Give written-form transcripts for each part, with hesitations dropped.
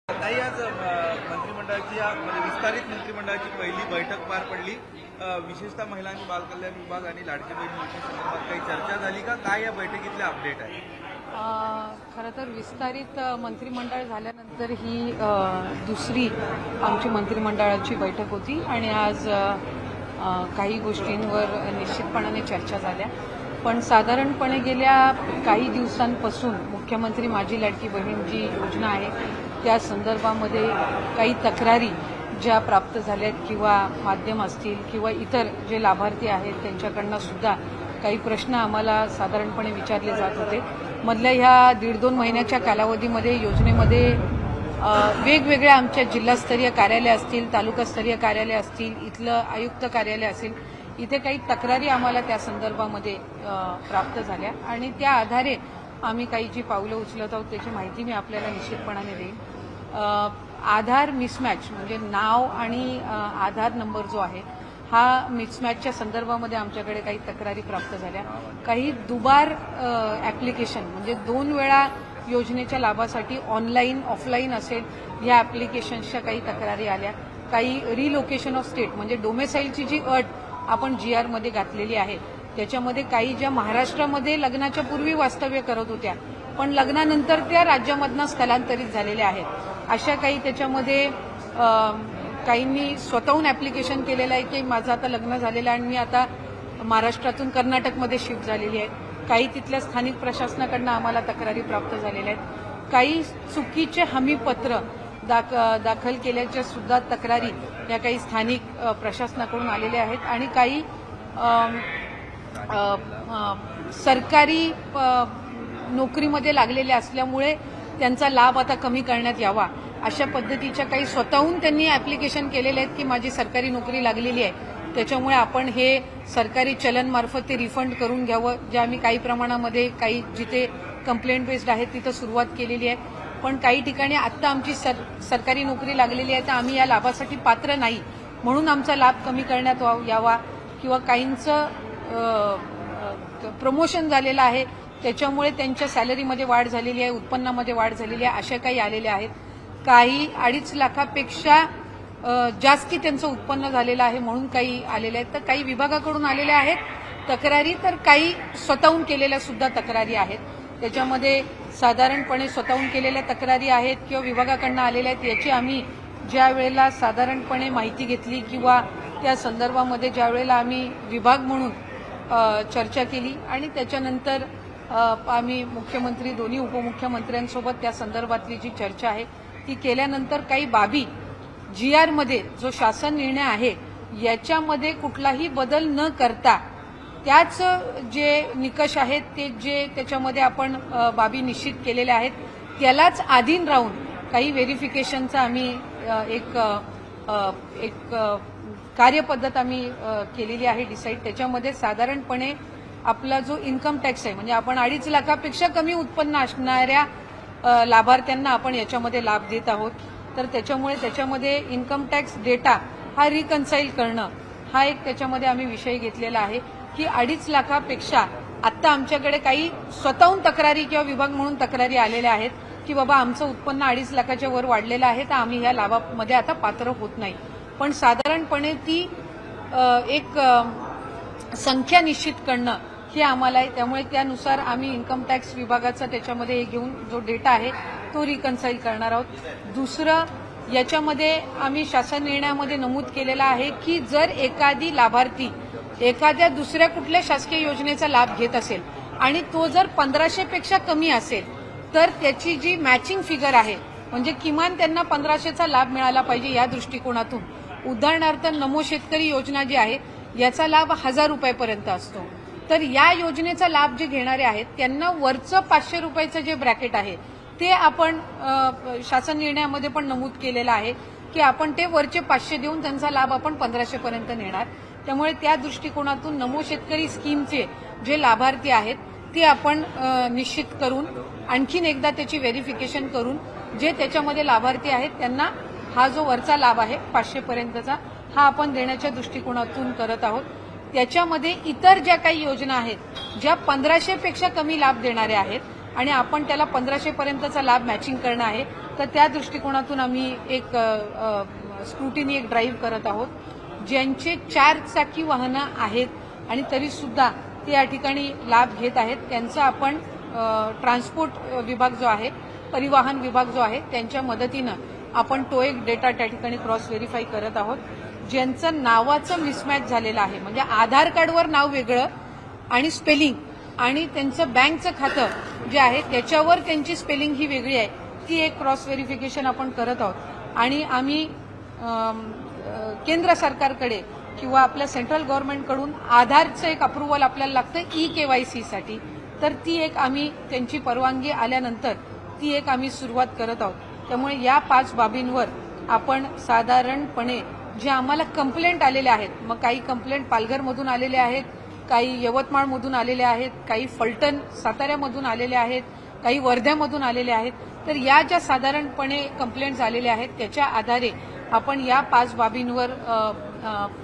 ताई आज मंत्रिमंडळाची म्हणजे विस्तारित मंत्रिमंडळाची पहिली बैठक पार पडली। विशेषतः महिला आणि बालकल्याण विभाग आणि लाडकी बहीण योजनेसंदर्भात काही चर्चा झाली का? काय या बैठकीतले अपडेट आहे? खरं तर विस्तारित मंत्रिमंडळ झाल्यानंतर ही दुसरी आमची मंत्रिमंडळाची बैठक होती आणि आज काही गोष्टींवर निश्चितपणाने चर्चा झाल्या। पण साधारणपणे गेल्या काही दिवसांपासून मुख्यमंत्री माझी लाडकी बहीण जी योजना आहे त्या संदर्भामध्ये काही तक्रारी ज्या प्राप्त झाल्यात किंवा माध्यम असतील किंवा इतर जे लाभार्थी आहेत त्यांच्याकडनं सुद्धा काही प्रश्न आम्हाला साधारणपणे विचारले जात होते। मधल्या ह्या 1.5-2 महिन्याच्या कालावधीमध्ये योजनेमध्ये वेगवेगळ्या आमच्या जिल्हास्तरीय कार्यालय असतील, तालुकास्तरीय कार्यालय असतील, इथलं आयुक्त कार्यालय असेल, इथे काही तक्रारी आम्हाला त्या संदर्भामध्ये प्राप्त झाल्या आणि त्या आधारे आम्ही काही जी पावलं उचलत आहोत त्याची माहिती मी आपल्याला निश्चितपणाने देईन। आधार मिसमॅच म्हणजे नाव आणि आधार नंबर जो आहे हा मिसमॅचच्या संदर्भामध्ये आमच्याकडे काही तक्रारी प्राप्त झाल्या। काही दुबार ॲप्लिकेशन म्हणजे 2 वेळा योजनेच्या लाभासाठी ऑनलाईन ऑफलाईन असेल या ॲप्लिकेशन्सच्या काही तक्रारी आल्या। काही रिलोकेशन ऑफ स्टेट म्हणजे डोमेसाईलची जी अट आपण GR मध्ये घातलेली आहे त्याच्यामध्ये काही ज्या महाराष्ट्रामध्ये लग्नाच्या पूर्वी वास्तव्य करत होत्या पण लग्नानंतर त्या राज्यामधनं स्थलांतरित झालेल्या आहेत अशा काही त्याच्यामध्ये काहींनी स्वतःहून ॲप्लिकेशन केलेलं आहे की माझं आता लग्न झालेलं आहे आणि मी आता महाराष्ट्रातून कर्नाटकमध्ये शिफ्ट झालेली आहे। काही तिथल्या स्थानिक प्रशासनाकडनं आम्हाला तक्रारी प्राप्त झालेल्या आहेत। काही चुकीचे हमीपत्र दाखल केल्याच्या सुद्धा तक्रारी या काही स्थानिक प्रशासनाकडून आलेल्या आहेत आणि काही सरकारी नोकरीमध्ये लागलेले असल्यामुळे त्यांचा लाभ आता कमी करण्यात यावा अशा पद्धतीच्या काही स्वतःहून त्यांनी ॲप्लिकेशन केलेले आहेत की माझी सरकारी नोकरी लागलेली आहे त्याच्यामुळे आपण हे सरकारी चलनमार्फत ते रिफंड करून घ्यावं। जे आम्ही काही प्रमाणामध्ये काही जिथे कंप्लेंट बेस्ड आहे तिथं सुरुवात केलेली आहे पण काही ठिकाणी आत्ता आमची सरकारी नोकरी लागलेली आहे तर आम्ही या लाभासाठी पात्र नाही म्हणून आमचा लाभ कमी करण्यात यावा किंवा काहींचं प्रमोशन झालेलं आहे त्याच्यामुळे त्यांच्या सॅलरीमध्ये वाढ झालेली आहे, उत्पन्नामध्ये वाढ झालेली आहे अशा काही आलेल्या आहेत। काही 2.5 लाखापेक्षा जास्ती त्यांचं उत्पन्न झालेलं आहे म्हणून काही आलेले आहेत। तर काही विभागाकडून आलेल्या आहेत तक्रारी तर काही स्वतःहून केलेल्या सुद्धा तक्रारी आहेत। त्याच्यामध्ये साधारणपणे स्वतःहून केलेल्या तक्रारी आहेत किंवा विभागाकडून आलेल्या आहेत याची आम्ही ज्या वेळेला साधारणपणे माहिती घेतली किंवा त्या संदर्भामध्ये ज्या वेळेला आम्ही विभाग म्हणून चर्चा केली आणि त्याच्यानंतर आम्ही मुख्यमंत्री दोन्ही उपमुख्यमंत्र्यांसोबत त्या संदर्भातली जी चर्चा आहे ती केल्यानंतर काही बाबी GR मध्ये जो शासन निर्णय आहे याच्यामध्ये कुठलाही बदल न करता त्याच जे निकष आहेत ते जे त्याच्यामध्ये आपण बाबी निश्चित केलेल्या आहेत त्यालाच अधीन राहून काही व्हेरिफिकेशनचा आम्ही एक कार्यपद्धत आम्ही केलेली आहे डिसाईड। त्याच्यामध्ये साधारणपणे आपला जो इन्कम टॅक्स आहे म्हणजे आपण 2.5 लाखापेक्षा कमी उत्पन्न असणाऱ्या लाभार्थ्यांना आपण याच्यामध्ये लाभ देत आहोत तर त्याच्यामध्ये इन्कम टॅक्स डेटा हा रिकन्साईल करणं हा एक त्याच्यामध्ये आम्ही विषय घेतलेला आहे की 2.5 लाखापेक्षा आत्ता आमच्याकडे काही स्वतःहून तक्रारी किंवा विभाग म्हणून तक्रारी आलेल्या आहेत की बाबा आमचं उत्पन्न 2.5 लाखाच्या वर वाढलेलं आहे तर आम्ही या लाभामध्ये आता पात्र होत नाही पण साधारणपणे ती एक संख्या निश्चित करणं हे आम्हाला आहे त्यामुळे त्यानुसार आम्ही इन्कम टॅक्स विभागाचा त्याच्यामध्ये हे घेऊन जो डेटा आहे तो रिकन्साईल करणार आहोत। दुसरं याच्यामध्ये आम्ही शासन निर्णयामध्ये नमूद केलेलं आहे की जर एखादी लाभार्थी एखाद्या दुसऱ्या कुठल्या शासकीय योजनेचा लाभ घेत असेल आणि तो जर 1500 पेक्षा कमी असेल तर त्याची जी मॅचिंग फिगर आहे म्हणजे किमान त्यांना 1500चा लाभ मिळाला पाहिजे या दृष्टिकोनातून उदाहरणार्थ नमो शेतकरी योजना जी आहे याचा लाभ 1000 रुपयापर्यंत असतो तर या योजनेचा लाभ जे घेणारे आहेत त्यांना वरचं 500 रुपयाचं जे ब्रॅकेट आहे ते आपण शासन निर्णयामध्ये पण नमूद केलेलं आहे की आपण ते वरचे 500 देऊन त्यांचा लाभ आपण 1500 पर्यंत नेणार। त्यामुळे त्या दृष्टिकोनातून नमो शेतकरी स्कीमचे जे लाभार्थी आहेत ते आपण निश्चित करून आणखीन एकदा त्याची व्हेरिफिकेशन करून जे त्याच्यामध्ये लाभार्थी आहेत त्यांना हा जो वरचा लाभ आहे 500 पर्यंतचा हा आपण देण्याच्या दृष्टिकोनातून करत आहोत। त्याच्यामध्ये इतर ज्या काही योजना आहेत ज्या 1500 पेक्षा कमी लाभ देणाऱ्या आहेत आणि आपण त्याला 1500 पर्यंतचा लाभ मॅचिंग करणं आहे. तर त्या दृष्टिकोनातून आम्ही एक स्क्रुटिनी एक ड्राईव्ह करत आहोत. ज्यांचे 4 चाकी वाहनं आहेत आणि तरी सुद्धा ते या ठिकाणी लाभ घेत आहेत त्यांचा आपण ट्रान्सपोर्ट विभाग जो आहे, परिवहन विभाग जो आहे त्यांच्या मदतीनं आपण तो एक डेटा त्या ठिकाणी क्रॉस व्हेरीफाय करत आहोत. ज्यांचं नावाचं मिसमॅच झालेलं आहे म्हणजे आधार कार्डवर नाव वेगळं आणि स्पेलिंग आणि त्यांचं बँकचं खातं जे आहे त्याच्यावर त्यांची स्पेलिंग ही वेगळी आहे, ती एक क्रॉस व्हेरिफिकेशन आपण करत आहोत. आणि आम्ही केंद्र सरकारकडे किंवा आपल्या सेंट्रल गव्हर्नमेंटकडून आधारचं एक अप्रुव्हल आपल्याला लागतं KYCसाठी. तर ती एक आम्ही त्यांची परवानगी आल्यानंतर ती एक आम्ही सुरुवात करत आहोत. त्यामुळे या 5 बाबींवर आपण साधारणपणे जे आम्हाला कंप्लेंट आलेले आहेत, मग काही कंप्लेंट पालघरमधून आलेले आहेत, काही यवतमाळमधून आलेले आहेत, काही फलटण साताऱ्यामधून आलेले आहेत, काही वर्ध्यामधून आलेले आहेत. तर या ज्या साधारणपणे कंप्लेंट्स आलेल्या आहेत त्याच्या आधारे आपण या 5 बाबींवर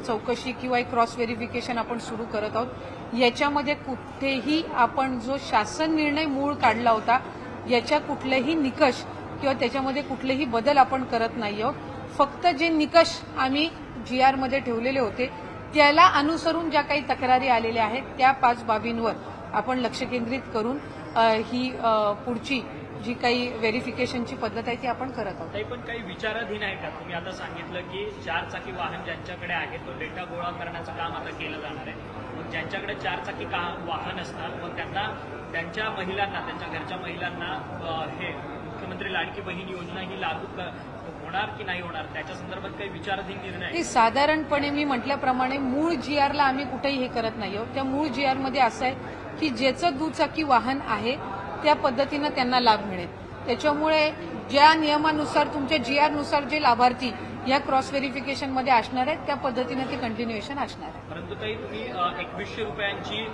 चौकशी किंवा एक क्रॉस व्हेरिफिकेशन आपण सुरू करत आहोत. याच्यामध्ये कुठेही आपण जो शासन निर्णय मूळ काढला होता याच्या कुठलेही निकष किंवा त्याच्यामध्ये कुठलेही बदल आपण करत नाही आहोत. फक्त जे निकष आम्ही GR मध्ये ठेवलेले होते त्याला अनुसरून ज्या काही तक्रारी आलेल्या आहेत त्या 5 बाबींवर आपण लक्ष केंद्रित करून ही पुढची जी काही व्हेरिफिकेशनची पद्धत आहे ती आपण करत आहोत. पण काही विचाराधीन आहे का? तुम्ही आता सांगितलं की 4 चाकी वाहन ज्यांच्याकडे आहे तो डेटा गोळा करण्याचं काम आता केलं जाणार आहे. मग ज्यांच्याकडे 4 चाकी वाहन असतात मग त्यांना त्यांच्या महिलांना त्यांच्या घरच्या महिलांना हे मुख्यमंत्री लाडकी बहीण योजना ही लागू होणार की नाही होणार त्याच्या संदर्भात काही विचाराधीन निर्णय ते साधारणपणे मी म्हटल्याप्रमाणे मूळ GRला आम्ही कुठेही हे करत नाही आहोत. त्या मूळ GR मध्ये असं आहे की ज्याचं दुचाकी वाहन आहे त्या पद्धतीनं त्यांना लाभ मिळेल. त्याच्यामुळे ज्या नियमानुसार तुमच्या GR नुसार जे लाभार्थी या क्रॉस व्हेरिफिकेशन मध्ये असणार आहेत त्या पद्धतीनं ते कंटिन्युएशन असणार आहे. परंतु ताई तुम्ही 2100 रुपयांची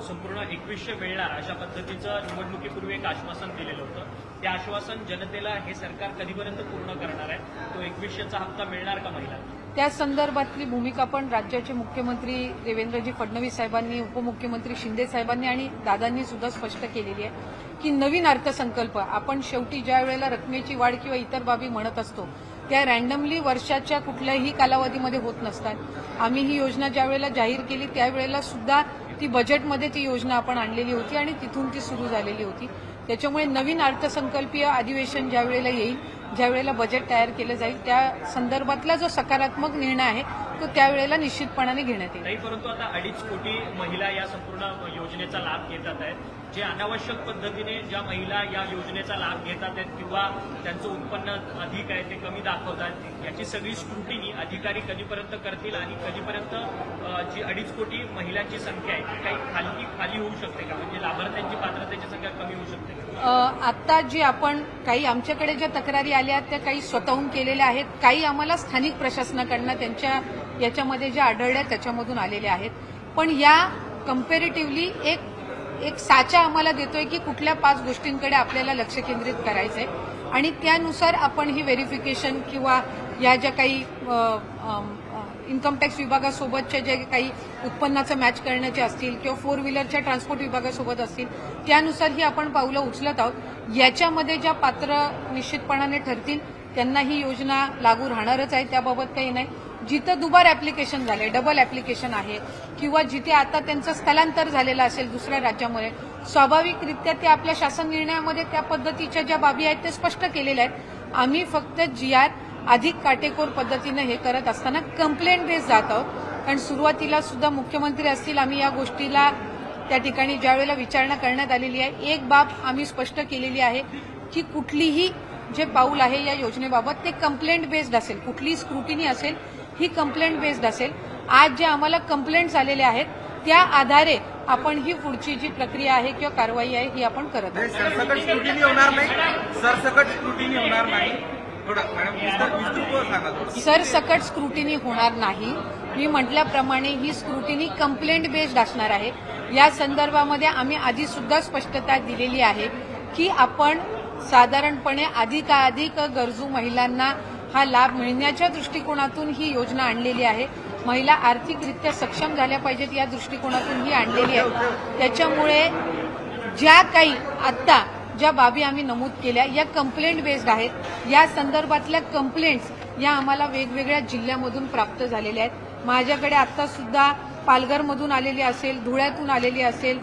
संपूर्ण 2100 मिळणार अशा पद्धतीचं निवडणुकीपूर्वी एक आश्वासन दिलेलं होतं. ते आश्वासन जनतेला हे सरकार कधीपर्यंत पूर्ण करणार आहे? तो 2100चा हप्ता मिळणार का महिलांना? त्या संदर्भातली भूमिका पण राज्याचे मुख्यमंत्री देवेंद्रजी फडणवीस साहेबांनी, उपमुख्यमंत्री शिंदे साहेबांनी आणि दादांनी सुद्धा स्पष्ट केलेली आहे की नवीन अर्थसंकल्प आपण शेवटी ज्या वेळेला रकमेची वाढ किंवा इतर बाबी म्हणत असतो त्या रँडमली वर्षाच्या कुठल्याही कालावधीमध्ये होत नसतात. आम्ही ही योजना ज्या वेळेला जाहीर केली त्यावेळेला सुद्धा ती बजेटमध्ये ती योजना आपण आणलेली होती आणि तिथून ती सुरू झालेली होती. त्याच्यामुळे नवीन अर्थसंकल्पीय अधिवेशन ज्या वेळेला येईल, ज्या वेळेला बजेट तयार केलं जाईल त्या संदर्भातला जो सकारात्मक निर्णय आहे तो त्यावेळेला निश्चितपणाने घेण्यात येईल. परंतु आता 2.5 कोटी महिला या संपूर्ण योजनेचा लाभ घेतात आहेत. जे अनावश्यक पद्धतीने ज्या महिला या योजनेचा लाभ घेतात आहेत किंवा त्यांचं उत्पन्न अधिक आहे ते कमी दाखवतात याची सगळी स्क्रुटिनी अधिकारी कधीपर्यंत करतील आणि कधीपर्यंत जी 2.5 कोटी महिलांची संख्या आहे ती काही खाली होऊ शकते का? म्हणजे लाभार्थ्यांची पात्रतेची संख्या कमी होऊ शकते का? आता जी आपण काही आमच्याकडे ज्या तक्रारी आल्या त्या काही स्वतःहून केलेल्या आहेत, काही आम्हाला स्थानिक प्रशासनाकडनं त्यांच्या याच्यामध्ये ज्या आढळल्या त्याच्यामधून आलेल्या आहेत. पण या कम्पॅरेटिव्हली एक साचा आम्हाला देतोय की कुठल्या 5 गोष्टींकडे आपल्याला लक्ष केंद्रित करायचंय आणि त्यानुसार आपण ही व्हेरिफिकेशन किंवा या ज्या काही इन्कम टॅक्स विभागासोबतच्या जे काही उत्पन्नाचं मॅच करण्याचे असतील किंवा 4 व्हीलरच्या ट्रान्सपोर्ट विभागासोबत असतील त्यानुसार ही आपण पावलं उचलत आहोत. याच्यामध्ये ज्या पात्र निश्चितपणाने ठरतील त्यांना ही योजना लागू राहणारच आहे, त्याबाबत काही नाही. जिथं दुबार ऍप्लिकेशन झाले, डबल ऍप्लिकेशन आहे किंवा जिथे आता त्यांचं स्थलांतर झालेलं असेल दुसऱ्या राज्यामध्ये स्वाभाविकरित्या ते आपल्या शासन निर्णयामध्ये त्या पद्धतीच्या ज्या बाबी आहेत ते स्पष्ट केलेल्या आहेत. आम्ही फक्त GR अधिक काटेकोर पद्धतीनं हे करत असताना कंप्लेंट बेस जात आहोत. कारण सुरुवातीला सुद्धा मुख्यमंत्री असतील आम्ही या गोष्टीला त्या ठिकाणी ज्यावेळेला विचारणा करण्यात आलेली आहे एक बाब आम्ही स्पष्ट केलेली आहे की कुठलीही जे पाऊल आहे या योजनेबाबत ते कंप्लेंट बेस्ड असेल, कुठलीही स्क्रुटिनी असेल ही कंप्लेंट बेस्ड असेल. आज जे आम्हाला कंप्लेंट्स आलेल्या आहेत त्या आधारे आपण ही पुढची जी प्रक्रिया आहे किंवा कारवाई आहे ही आपण करत आहोत. सरसकट स्क्रुटिनी होणार नाही, सरसकट स्क्रुटिनी होणार नाही. सरसकट स्क्रुटिनी होणार नाही. मी म्हटल्याप्रमाणे ही स्क्रुटिनी कंप्लेंट बेस्ड असणार आहे. या संदर्भामध्ये आम्ही आधी सुद्धा स्पष्टता दिलेली आहे की आपण साधारणपणे अधिकाधिक गरजू महिलांना हा लाभ मिळण्याच्या दृष्टिकोनातून ही योजना आणलेली आहे. महिला आर्थिकरित्या सक्षम झाल्या पाहिजेत या दृष्टिकोनातून ही आणलेली आहे. त्याच्यामुळे ज्या काही आत्ता ज्या बाबी आम्ही नमूद केल्या या कंप्लेंट बेस्ड आहेत. या संदर्भातल्या कंप्लेंट्स या आम्हाला वेगवेगळ्या जिल्ह्यामधून प्राप्त झालेल्या आहेत. माझ्याकडे आता सुद्धा पालघरमधून आलेली असेल, धुळ्यातून आलेली असेल,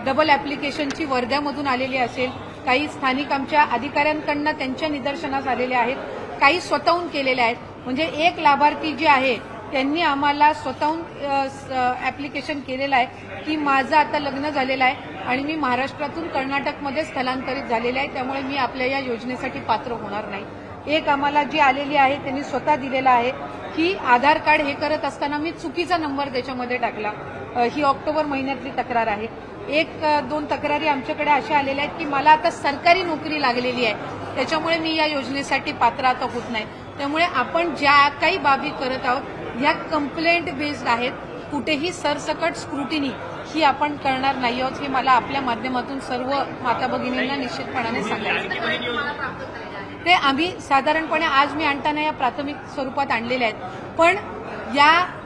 डबल ऍप्लिकेशनची वर्ध्यामधून आलेली असेल, काही स्थानिक आमच्या अधिकाऱ्यांकडनं त्यांच्या निदर्शनास आलेले आहेत, काही स्वतःहून केलेले आहेत. म्हणजे एक लाभार्थी जे आहे त्यांनी आम्हाला स्वतःहून ऍप्लिकेशन केलेलं आहे की माझं आता लग्न झालेलं आहे आणि मी महाराष्ट्रातून कर्नाटकमध्ये स्थलांतरित झालेले आहे, त्यामुळे मी आपल्या या योजनेसाठी पात्र होणार नाही. एक आम्हाला जी आलेली आहे त्यांनी स्वतः दिलेला आहे की आधार कार्ड हे करत असताना मी चुकीचा नंबर त्याच्यामध्ये टाकला. ही ऑक्टोबर महिन्यातली तक्रार आहे. एक दोन तक्रारी आमच्याकडे अशा आलेल्या आहेत की मला आता सरकारी नोकरी लागलेली आहे, त्याच्यामुळे मी या योजनेसाठी पात्र आता होत नाही. त्यामुळे आपण ज्या काही बाबी करत आहोत ह्या कंप्लेंट बेस्ड आहेत. कुठेही सरसकट स्क्रुटिनी ही आपण करणार नाही आहोत, हे मला आपल्या माध्यमातून सर्व माता भगिनींना निश्चितपणाने सांगायचं. ते आम्ही साधारणपणे आज मी आणताना या प्राथमिक स्वरूपात आणलेल्या आहेत, पण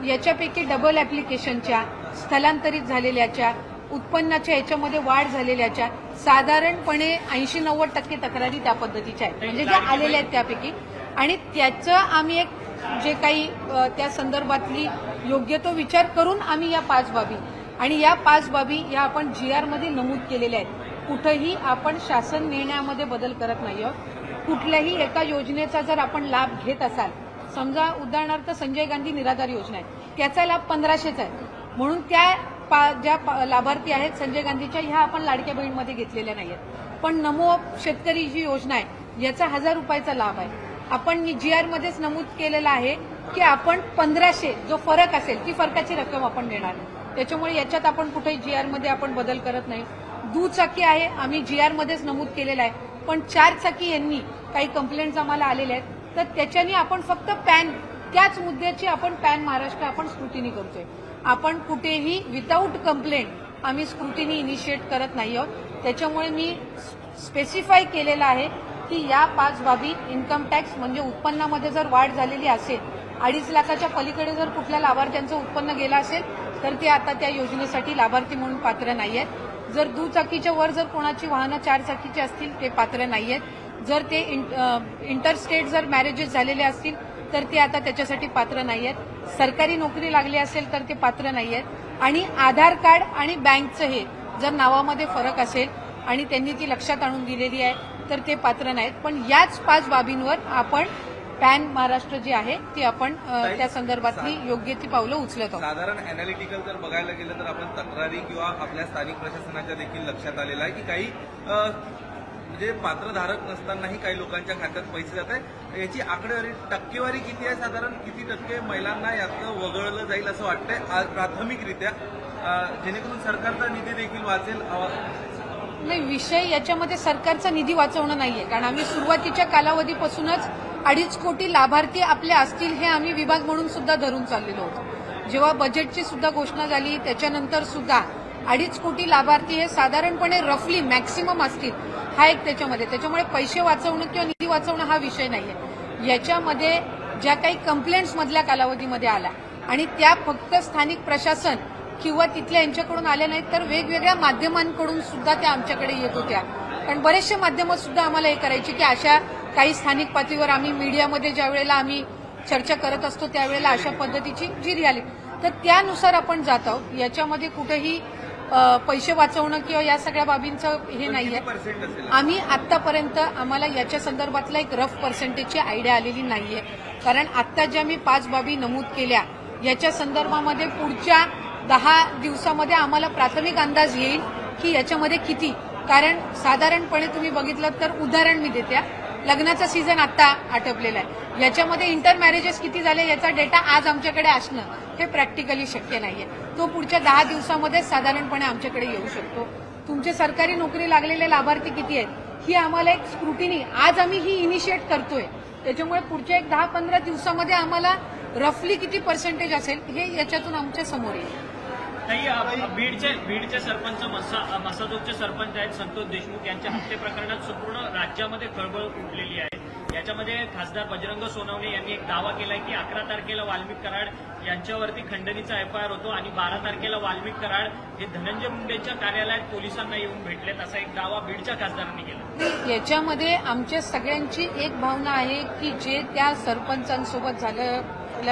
याच्यापैकी डबल ऍप्लिकेशनच्या, स्थलांतरित झालेल्याच्या, उत्पन्नाच्या याच्यामध्ये वाढ झालेल्याच्या साधारणपणे 80-90% तक्रारी त्या पद्धतीच्या आहेत, म्हणजे ज्या आलेल्या आहेत त्यापैकी. आणि त्याचं आम्ही एक जे काही त्या संदर्भातली योग्य तो विचार करून आम्ही या 5 बाबी आणि या 5 बाबी या आपण GR मध्ये नमूद केलेल्या आहेत. कुठेही आपण शासन निर्णयामध्ये बदल करत नाही आहोत. कुठल्याही एका योजनेचा जर आपण लाभ घेत असाल, समजा उदाहरणार्थ संजय गांधी निराधार योजना आहे, त्याचा लाभ 1500चा आहे, म्हणून त्या ज्या लाभार्थी आहेत संजय गांधीच्या ह्या आपण लाडक्या बहीणमध्ये घेतलेल्या नाहीयेत. पण नमो शेतकरी जी योजना आहे याचा 1000 रुपयाचा लाभ आहे. आपण GR मध्येच नमूद केलेलं आहे की आपण 1500 जो फरक असेल ती फरकाची रक्कम आपण देणार. त्याच्यामुळे याच्यात आपण कुठेही GR मध्ये आपण बदल करत नाही. दुचाकी आहे आम्ही GR मध्येच नमूद केलेलं आहे, पण 4 चाकी यांनी काही कंप्लेंट्स आम्हाला आलेल्या आहेत, तर त्याच्याने आपण फक्त पॅन त्याच मुद्द्याची आपण पॅन महाराष्ट्र आपण स्क्रुटिनी करतोय. आपण कुठेही विदाऊट कंप्लेंट आम्ही स्क्रुटिनी इनिशिएट करत नाही आहोत. त्याच्यामुळे मी स्पेसिफाय केलेलं आहे की या 5 बाबी इन्कम टॅक्स म्हणजे उत्पन्नामध्ये जर वाढ झालेली असेल, 2.5 लाखाच्या पलीकडे जर कुठल्या लाभार्थ्यांचं उत्पन्न गेलं असेल तर ते आता त्या योजनेसाठी लाभार्थी म्हणून पात्र नाही आहेत. जर दुचाकीच्या वर जर कोणाची वाहनं 4 चाकीची असतील ते पात्र नाही आहेत. जर ते इंटरस्टेट जर मॅरेजेस झालेले असतील तर ते आता त्याच्यासाठी पात्र नाही आहेत. सरकारी नोकरी लागली असेल तर ते पात्र नाही आहेत. आणि आधार कार्ड आणि बँकचं हे जर नावामध्ये फरक असेल आणि त्यांनी ती लक्षात आणून दिलेली आहे तर ते पात्र नाहीत. पण याच 5 बाबींवर आपण पॅन महाराष्ट्र जे आहे ती आपण त्या संदर्भातली योग्य ती पावलं उचलत आहोत. साधारण अॅनालिटिकल जर बघायला गेलं तर आपण तक्रारी किंवा आपल्या स्थानिक प्रशासनाच्या देखील लक्षात आलेलं आहे की काही म्हणजे पात्रधारक नसतानाही काही लोकांच्या खात्यात पैसे जात आहे. याची आकडेवारी टक्केवारी किती आहे, साधारण किती टक्के महिलांना यातनं वगळलं जाईल असं वाटतंय प्राथमिकरित्या, जेणेकरून सरकारचा निधी देखील वाचेल? नाही, विषय याच्यामध्ये सरकारचा निधी वाचवणं नाहीये, कारण आम्ही सुरुवातीच्या कालावधीपासूनच 2.5 कोटी लाभार्थी आपले असतील हे आम्ही विभाग म्हणून सुद्धा धरून चाललेलो होतो. जेव्हा बजेटची सुद्धा घोषणा झाली त्याच्यानंतर सुद्धा 2.5 कोटी लाभार्थी हे साधारणपणे रफली मॅक्सिमम असतील हा एक त्याच्यामुळे पैसे वाचवणं किंवा निधी वाचवणं हा विषय नाहीये. याच्यामध्ये ज्या काही कंप्लेंट्स मधल्या कालावधीमध्ये आल्या आणि त्या फक्त स्थानिक प्रशासन किंवा तिथल्या यांच्याकडून आल्या नाहीत तर वेगवेगळ्या माध्यमांकडून सुद्धा त्या आमच्याकडे येत होत्या. कारण बरेचसे माध्यमं सुद्धा आम्हाला हे करायची की अशा काही स्थानिक पातळीवर आम्ही मीडियामध्ये ज्या वेळेला आम्ही चर्चा करत असतो त्यावेळेला अशा पद्धतीची जी रियालिटी, तर त्यानुसार आपण जात आहोत. याच्यामध्ये कुठेही पैसे वाचवणं किंवा या सगळ्या बाबींचं हे नाहीये. आम्ही आतापर्यंत आम्हाला याच्या संदर्भातला एक रफ पर्सेंटेजची आयडिया आलेली नाहीये, कारण आता ज्या मी 5 बाबी नमूद केल्या याच्या संदर्भामध्ये पुढच्या 10 दिवसामध्ये आम्हाला प्राथमिक अंदाज येईल की याच्यामध्ये किती. कारण साधारणपणे तुम्ही बघितलं तर उदाहरण मी देते, लग्नाचा सीझन आता आटपलेला आहे, याच्यामध्ये इंटर मॅरेजेस किती झाले याचा डेटा आज आमच्याकडे असणं हे प्रॅक्टिकली शक्य नाहीये. तो पुढच्या 10 दिवसामध्ये साधारणपणे आमच्याकडे येऊ शकतो. तुमचे सरकारी नोकरी लागलेले लाभार्थी किती आहेत ही आम्हाला एक स्क्रुटिनी आज आम्ही ही इनिशिएट करतोय. त्याच्यामुळे पुढच्या एक 10-15 दिवसामध्ये आम्हाला रफली किती पर्सेंटेज असेल हे याच्यातून आमच्या समोर येईल. बीडचे सरपंच मसाजोगचे सरपंच आहेत संतोष देशमुख यांच्या हत्ये प्रकरणात संपूर्ण राज्यामध्ये खळबळ उठलेली आहे. याच्यामध्ये खासदार बजरंग सोनवणे यांनी एक दावा केलाय की 11 तारखेला वाल्मिक कराड यांच्यावरती खंडणीचा एफआयआर होतो आणि 12 तारखेला वाल्मिक कराड हे धनंजय मुंडेंच्या कार्यालयात पोलिसांना येऊन भेटलेत, असा एक दावा बीडच्या खासदारांनी केला. याच्यामध्ये आमच्या सगळ्यांची एक भावना आहे की जे त्या सरपंचांसोबत झालं,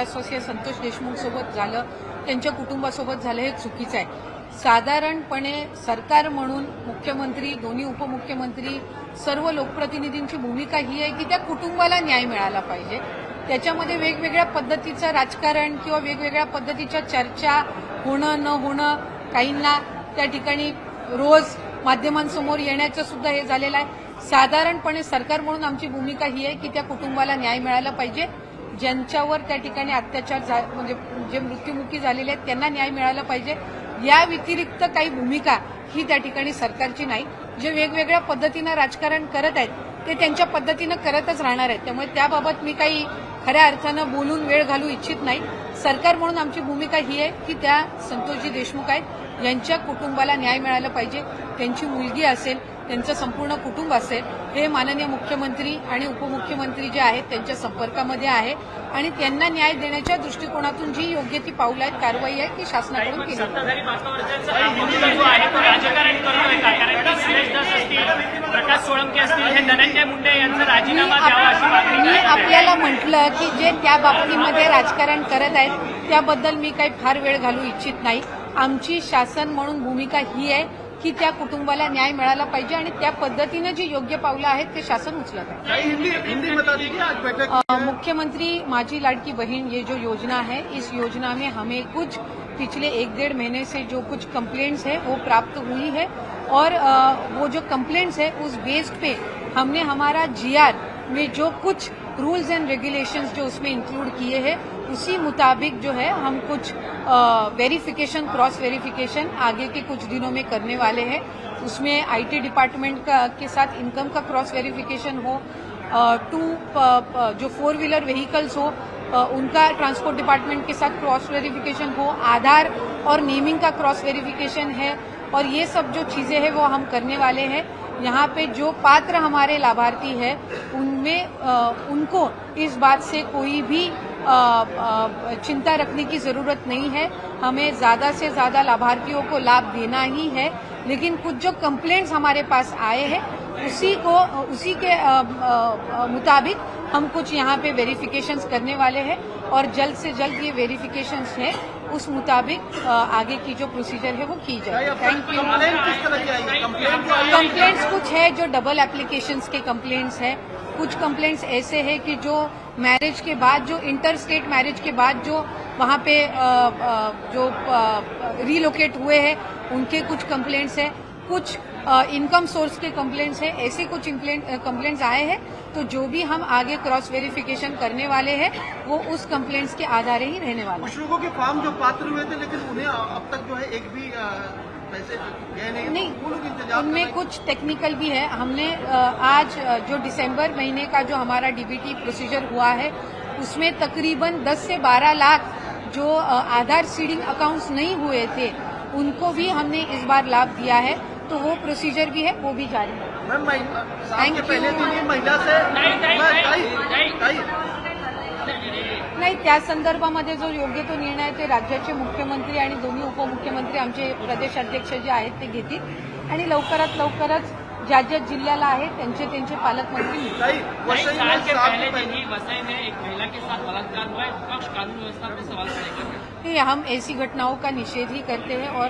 स्वर्गीय संतोष देशमुख सोबत झालं, त्यांच्या कुटुंबासोबत झालं, हे चुकीचं आहे. साधारणपणे सरकार म्हणून मुख्यमंत्री, दोन्ही उपमुख्यमंत्री, सर्व लोकप्रतिनिधींची भूमिका ही आहे की त्या कुटुंबाला न्याय मिळाला पाहिजे. त्याच्यामध्ये वेगवेगळ्या पद्धतीचं राजकारण किंवा वेगवेगळ्या पद्धतीच्या चर्चा होणं न होणं, काहींना त्या ठिकाणी रोज माध्यमांसमोर येण्याचं सुद्धा हे झालेलं आहे. साधारणपणे सरकार म्हणून आमची भूमिका ही आहे की त्या कुटुंबाला न्याय मिळाला पाहिजे. ज्यांच्यावर त्या ठिकाणी अत्याचार म्हणजे जे मृत्युमुखी झालेले आहेत त्यांना न्याय मिळाला पाहिजे. या व्यतिरिक्त काही भूमिका ही त्या ठिकाणी सरकारची नाही. जे वेगवेगळ्या पद्धतीनं राजकारण करत आहेत ते त्यांच्या पद्धतीनं करतच राहणार आहेत. त्यामुळे त्याबाबत मी काही खऱ्या अर्थानं बोलून वेळ घालू इच्छित नाही. सरकार म्हणून आमची भूमिका ही आहे की त्या संतोषजी देशमुख आहेत यांच्या कुटुंबाला न्याय मिळाला पाहिजे. त्यांची मुलगी असेल, त्यांचं संपूर्ण कुटुंब असेल, हे माननीय मुख्यमंत्री आणि उपमुख्यमंत्री जे आहेत त्यांच्या संपर्कामध्ये आहे आणि त्यांना न्याय देण्याच्या दृष्टिकोनातून जी योग्य ती पावलं आहेत, कारवाई आहे की शासनाकडून केली. सत्ताधारी बाकावरचा हा मुद्दा जो आहे तो राजकारण करतोय का? कारण की सुरेश दास असतील, प्रकाश सोळंके असतील, हे धनंजय मुंडे यांचा राजीनामा द्यावा अशी मागणी मी करत आहेत. आपल्याला म्हटलं की जे त्या बाबतीमध्ये राजकारण करत आहेत त्याबद्दल मी काही फार वेळ घालू इच्छित नाही. आमची शासन म्हणून भूमिका ही आहे की त्या कुटुंबाला न्याय मिळाला पाहिजे आणि त्या पद्धतीनं जी योग्य पावलं आहेत ते शासन उचलत आहे. मुख्यमंत्री माझी लाडकी बहन ये जो योजना है, इस योजना में हमें कुछ पिछले 1-1.5 महीने से जो कुछ कंप्लेंट्स है वो प्राप्त हुई है और वो जो कंप्लेंट्स है उस बेस्ड पे हमने हमारा जीआर में जो कुछ रूल्स एंड रेगुलेशंस जो उसमें इंक्लूड किए हैं उसी मुताबिक जो है हम कुछ वेरिफिकेशन, क्रॉस वेरिफिकेशन आगे के कुछ दिनों में करने वाले हैं. उसमें आईटी डिपार्टमेंट के साथ इनकम का क्रॉस वेरिफिकेशन हो, जो 4 व्हीलर व्हीकल्स हो उनका ट्रांसपोर्ट डिपार्टमेंट के साथ क्रॉस वेरिफिकेशन हो, आधार और नेमिंग का क्रॉस वेरिफिकेशन है और ये सब जो चीजें हैं वो हम करने वाले हैं. यहाँ पे जो पात्र हमारे लाभार्थी है उनमें उनको इस बात से कोई भी चिंता रखने की जरूरत नहीं है. हमें ज्यादा से ज्यादा लाभार्थियों को लाभ देना ही है, लेकिन कुछ जो कंप्लेंट्स हमारे पास आए हैं उसी के मुताबिक हम कुछ यहाँ पे वेरिफिकेशंस करने वाले हैं और जल्द से जल्द ये वेरिफिकेशंस है उस मुताबिक आगे की जो प्रोसीजर है वो की जाए. Thank you. कंप्लेंट्स कुछ है जो डबल एप्लीकेशंस के कंप्लेंट्स है, कुछ कंप्लेंट्स ऐसे है कि जो मैरिज के बाद, जो इंटर स्टेट मैरिज के बाद जो वहाँ पे जो रीलोकेट हुए हैं उनके कुछ कंप्लेंट्स है, कुछ इनकम सोर्स के कंप्लेंट्स है. ऐसे कुछ कंप्लेंट्स आए हैं तो जो भी हम आगे क्रॉस वेरिफिकेशन करने वाले हैं वो उस कंप्लेंट्स के आधार ही रहने वाले हैं. कुछ लोगों के फॉर्म जो पात्र हुए थे लेकिन उन्हें अब तक जो है एक भी पैसे गए नहीं. उनमें कुछ टेक्निकल भी है. हमने आज जो दिसंबर महीने का जो हमारा डीबीटी प्रोसीजर हुआ है उसमें तकरीबन 10 से 12 लाख जो आधार सीडिंग अकाउंट्स नहीं हुए थे उनको भी हमने इस बार लाभ दिया है. तो वो प्रोसीजर भी है, वो भी जारी है. Thank you. पहले दिन ही महिला से नाही, त्या संदर्भामध्ये जो योग्य तो निर्णय आहे ते राज्याचे मुख्यमंत्री आणि दोन्ही उपमुख्यमंत्री आमचे प्रदेशाध्यक्ष जे आहेत ते घेतील आणि लवकरच ज्या जिल्ह्याला आहे त्यांचे पालकमंत्री साल के पहले दिन ही वसई में एक महिला के साथ बलात्कार हुआ है. विपक्ष कानून व्यवस्था पर सवाल खड़े कर रहे हैं. हम ऐसी घटनाओं का निषेध ही करते हैं और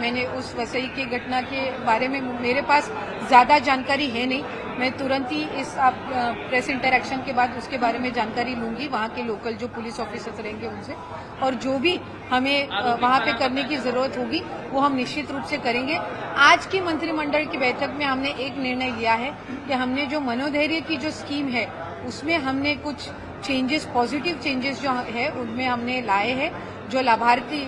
मैंने उस वसई की घटना के बारे में मेरे पास ज्यादा जानकारी है नहीं. मैं तुरंत ही इस प्रेस इंटरैक्शन के बाद उसके बारे में जानकारी लूंगी वहाँ के लोकल जो पुलिस ऑफिसर्स रहेंगे उनसे, और जो भी हमें वहाँ पे करने की जरूरत होगी वो हम निश्चित रूप से करेंगे. आज की मंत्रिमंडल की बैठक में हमने एक निर्णय लिया है कि हमने जो मनोधैर्य की जो स्कीम है उसमें हमने कुछ चेंजेस, पॉजिटिव चेंजेस जो है उनमें हमने लाए हैं. जो लाभार्थी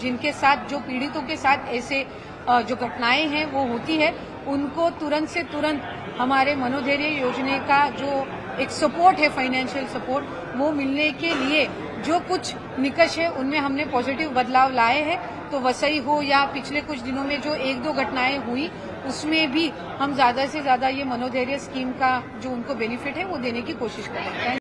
जिनके साथ, जो पीड़ितों के साथ ऐसे जो घटनाएं हैं वो होती है उनको तुरंत से तुरंत हमारे मनोधैर्य योजना का जो एक सपोर्ट है, फाइनेंशियल सपोर्ट, वो मिलने के लिए जो कुछ निकष है उनमें हमने पॉजिटिव बदलाव लाए हैं. तो वसई हो या पिछले कुछ दिनों में जो 1-2 घटनाएं हुई उसमें भी हम ज्यादा से ज्यादा ये मनोधैर्य स्कीम का जो उनको बेनिफिट है वो देने की कोशिश करेंगे।